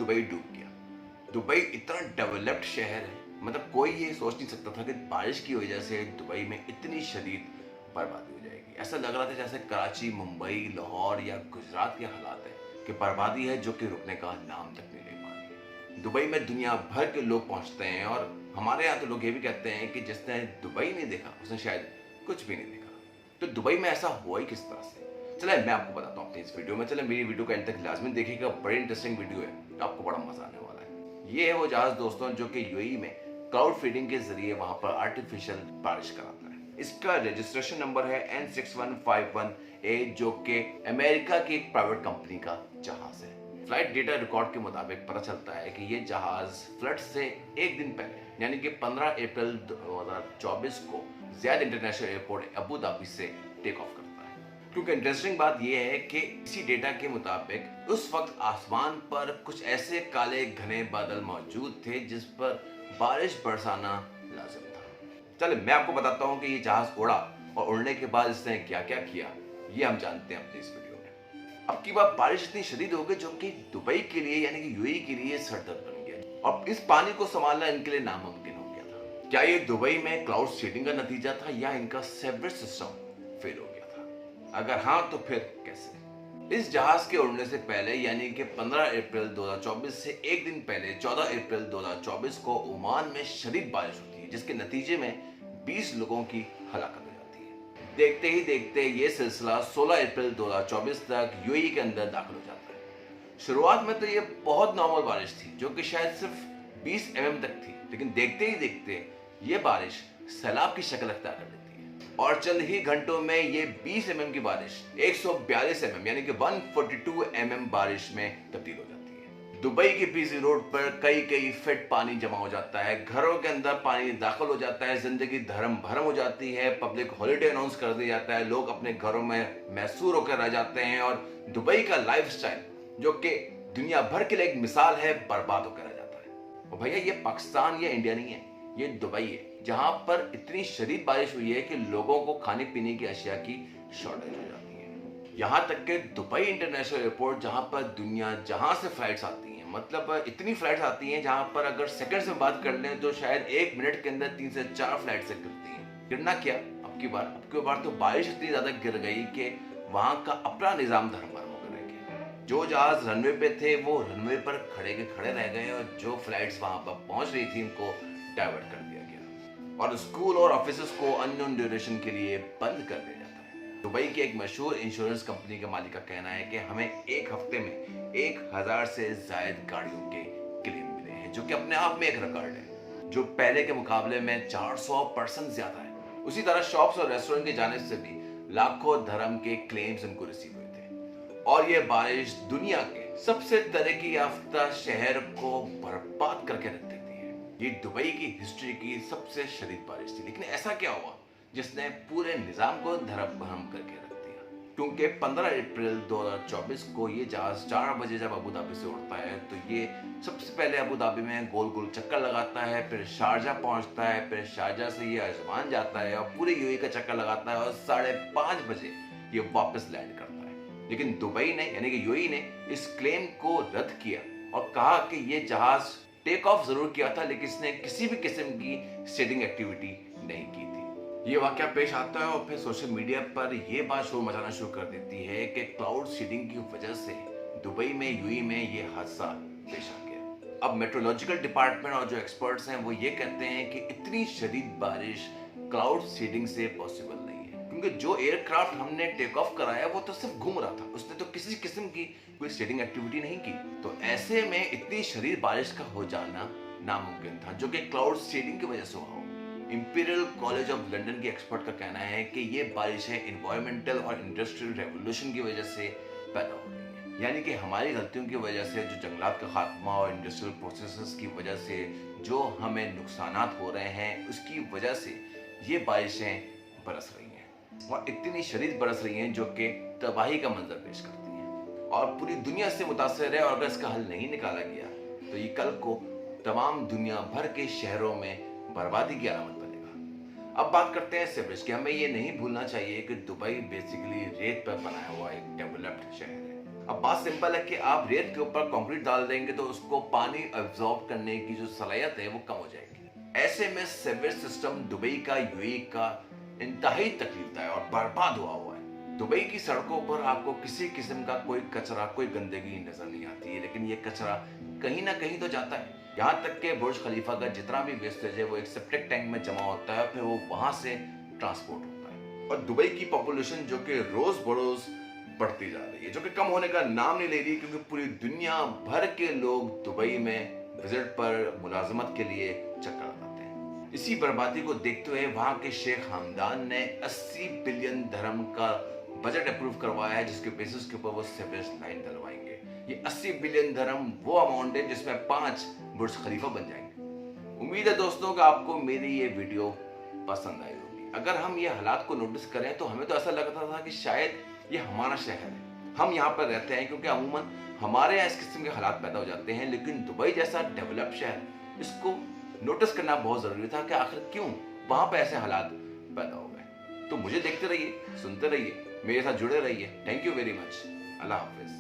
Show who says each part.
Speaker 1: Dubai डूब गया। Dubai इतना डेवलप्ड शहर है, मतलब कोई ये सोच नहीं सकता था कि बारिश की वजह से दुबई में इतनी शदीद बर्बादी हो जाएगी। ऐसा लग रहा था जैसे कराची, मुंबई, लाहौर या गुजरात के हालात है कि बर्बादी है जो कि रुकने का नाम तक नहीं ले पा रही है। दुबई में दुनिया भर के लोग पहुंचते हैं और हमारे यहाँ तो लोग ये भी कहते हैं कि जिसने दुबई नहीं देखा उसने शायद कुछ भी नहीं देखा। तो दुबई में ऐसा हुआ ही किस तरह से? चले मैं आपको बताता हूँ अपनी इस वीडियो में। चले मेरी वीडियो का एंड तक लाजमी देखिएगा, बड़ी इंटरेस्टिंग वीडियो है, आपको बड़ा मजा आने वाला है। ये है वो जहाज दोस्तों जो कि यूएई में क्लाउड फीडिंग के जरिए वहां पर आर्टिफिशियल बारिश कराता है। इसका रजिस्ट्रेशन नंबर है N6151A जो कि अमेरिका की एक प्राइवेट कंपनी का जहाज है। फ्लाइट डेटा रिकॉर्ड के मुताबिक पता चलता है कि ये जहाज फ्लड से एक दिन पहले यानी कि 15 अप्रैल 2024 को Ziyad international airport Abu Dhabi से टेक ऑफ करता है। क्योंकि इंटरेस्टिंग बात यह है कि इसी डेटा के मुताबिक उस वक्त आसमान पर कुछ ऐसे काले घने बादल मौजूद थे जिस पर बारिश बरसाना लाजिम था। चलिए मैं आपको बताता हूँ कि ये जहाज उड़ा और उड़ने के बाद इसने क्या क्या किया, ये हम जानते हैं अपनी इस वीडियो में। अब की बार बारिश इतनी शदीद हो गई जो कि दुबई के लिए यानी कि यूएई के लिए सरदर्द बन गया और इस पानी को संभालना इनके लिए नामुमकिन हो गया था। क्या ये दुबई में क्लाउड सीडिंग का नतीजा था या इनका सेवरेज सिस्टम फेल हो गया था? अगर हाँ तो फिर कैसे? इस जहाज के उड़ने से पहले यानी कि 15 अप्रैल 2024 से एक दिन पहले 14 अप्रैल 2024 को ओमान में शदीद बारिश होती है जिसके नतीजे में 20 लोगों की हलाकत हो जाती है। देखते ही देखते ये सिलसिला 16 अप्रैल 2024 तक यूएई के अंदर दाखिल हो जाता है। शुरुआत में तो ये बहुत नॉर्मल बारिश थी जो कि शायद सिर्फ 20 mm तक थी, लेकिन देखते ही देखते ये बारिश सैलाब की शक्ल अख्तियार कर लेती है और चंद ही घंटों में ये 20 mm की बारिश 142 mm यानी कि 142 mm बारिश में तब्दील हो जाती है। दुबई के पीसी रोड पर कई कई फीट पानी जमा हो जाता है, घरों के अंदर पानी दाखिल हो जाता है, जिंदगी धर्म भरम हो जाती है, पब्लिक हॉलिडे अनाउंस कर दिया जाता है, लोग अपने घरों में मैसूर होकर रह जाते हैं और दुबई का लाइफस्टाइल जो कि दुनिया भर के लिए एक मिसाल है बर्बाद होकर रह जाता है। और भैया ये पाकिस्तान या इंडिया नहीं है, ये दुबई है जहां पर इतनी शदीद बारिश हुई है कि लोगों को खाने पीने की अशिया की शॉर्टेज हो जाती है। यहां तक कि दुबई इंटरनेशनल एयरपोर्ट जहां पर दुनिया जहां से फ्लाइट्स आती हैं, मतलब इतनी फ्लाइट्स आती हैं जहां पर अगर सेकंड्स में बात कर लें तो शायद 1 मिनट के अंदर 3 से 4 फ्लाइट से गिरती हैं। गिरना क्या, अब की बार तो बारिश इतनी ज्यादा गिर गई कि वहां का अपना निजाम धर्मभरम होकर रह गया। जो जहाज रनवे पे थे वो रनवे पर खड़े के खड़े रह गए और जो फ्लाइट्स वहां पर पहुंच रही थी उनको डाइवर्ट कर दिया गया और स्कूल और ऑफिसेस को अननोन ड्यूरेशन के लिए बंद कर दिया जाता है। दुबई की एक मशहूर इंश्योरेंस कंपनी के मालिक का कहना है कि हमें एक हफ्ते में 1000 से ज्यादा गाड़ियों के क्लेम मिले हैं जो कि अपने आप में एक रिकॉर्ड है, जो पहले के मुकाबले में 400% ज्यादा है। उसी तरह शॉप्स और रेस्टोरेंट की जानिब से भी लाखों धर्म के क्लेम्स उनको रिसीव हुए थे और ये बारिश दुनिया के सबसे तरक्की याफ्ता शहर को बर्बाद करके रख देती है। ये दुबई की हिस्ट्री की सबसे शदीद बारिश थी, लेकिन ऐसा क्या हुआ जिसने पूरे निजाम को धर्म भरम करके रख दिया? क्योंकि 15 अप्रैल 2024 को ये जहाज 4 बजे जब अबू धाबी से उड़ता है तो ये सबसे पहले अबू धाबी में गोल गोल चक्कर लगाता है, फिर शारजाह पहुंचता है, फिर शारजाह से ये अजमान जाता है और पूरे यूएई का चक्कर लगाता है और 5:30 बजे ये वापस लैंड करता है। लेकिन दुबई ने यानी कि यूएई ने इस क्लेम को रद्द किया और कहा कि ये जहाज टेक ऑफ जरूर किया था लेकिन इसने किसी भी किस्म की सीडिंग एक्टिविटी नहीं की थी। ये वाकया पेश आता है और फिर सोशल मीडिया पर यह बात शोर मचाना शुरू कर देती है कि क्लाउड सीडिंग की वजह से दुबई में यूएई में ये हादसा पेश आ गया। अब मेट्रोलॉजिकल डिपार्टमेंट और जो एक्सपर्ट्स हैं वो ये कहते हैं कि इतनी शदीद बारिश क्लाउड सीडिंग से पॉसिबल नहीं है, क्योंकि जो एयरक्राफ्ट हमने टेक ऑफ कराया वो तो सिर्फ घूम रहा था, उसने तो किसी किस्म की कोई सीडिंग एक्टिविटी नहीं की। तो ऐसे में इतनी शदीद बारिश का हो जाना नामुमकिन था जो कि क्लाउड सीडिंग की वजह से हुआ हो। इंपीरियल कॉलेज ऑफ लंदन के एक्सपर्ट का कहना है कि ये बारिशें एनवायरमेंटल और इंडस्ट्रियल रेवोल्यूशन की वजह से पैदा हो रही हैं, यानी कि हमारी गलतियों की वजह से, जो जंगलात का खात्मा और इंडस्ट्रियल प्रोसेसेस की वजह से जो हमें नुकसानात हो रहे हैं उसकी वजह से ये बारिशें बरस रही हैं और इतनी शदीद बरस रही हैं जो कि तबाही का मंजर पेश करती हैं और पूरी दुनिया से मुतासर है। और अगर इसका हल नहीं निकाला गया तो ये कल को तमाम दुनिया भर के शहरों में बर्बादी की अलामत बनेगा। अब बात करते हैं सीवरेज की। हमें ये नहीं भूलना चाहिए कि दुबई बेसिकली रेत पर बनाया हुआ एक डेवलप्ड शहर है अब बात सिंपल है कि आप रेत के ऊपर कंक्रीट डाल देंगे तो उसको पानी अब्सॉर्ब करने की जो सलाहियत है वो कम हो जाएगी। ऐसे में सीवेज सिस्टम दुबई का, यूएई का इंतहाई तकलीफदायक और बर्बाद हुआ है। दुबई की सड़कों पर आपको किसी किस्म का कोई कचरा, कोई गंदगी नजर नहीं आती है, लेकिन ये कचरा कहीं ना कहीं तो जाता है। यहाँ तक के बुर्ज खलीफा का जितना भी वेस्टेज है वो एक सेप्टिक टैंक में जमा होता है, फिर वो वहां से ट्रांसपोर्ट होता है। और दुबई की पॉपुलेशन जो कि रोज बरोज बढ़ती जा रही है, जो कि कम होने का नाम नहीं ले रही, क्योंकि पूरी दुनिया भर के लोग दुबई में विजिट पर मुलाजमत के लिए चक्कर लगाते हैं। इसी बर्बादी को देखते हुए वहां के शेख हमदान ने 80 बिलियन दिरहम का बजट अप्रूव करवाया है, जिसके बेसिस के ऊपर वो सीवेज लाइन डलवाएंगे। ये 80 बिलियन दिरहम वो अमाउंट है जिसमें 5 बुर्ज खलीफा बन जाएंगे। उम्मीद है दोस्तों कि आपको मेरी ये वीडियो पसंद आई होगी। अगर हम ये हालात को नोटिस करें तो हमें तो ऐसा लगता था कि शायद ये हमारा शहर है, हम यहाँ पर रहते हैं, क्योंकि अमूमन हमारे यहाँ इस किस्म के हालात पैदा हो जाते हैं। लेकिन दुबई जैसा डेवलप्ड शहर, इसको नोटिस करना बहुत जरूरी था कि आखिर क्यों वहां पर ऐसे हालात पैदा हो गए। तो मुझे देखते रहिए, सुनते रहिए, मेरे साथ जुड़े रहिए। Thank you very much. Allah Hafiz.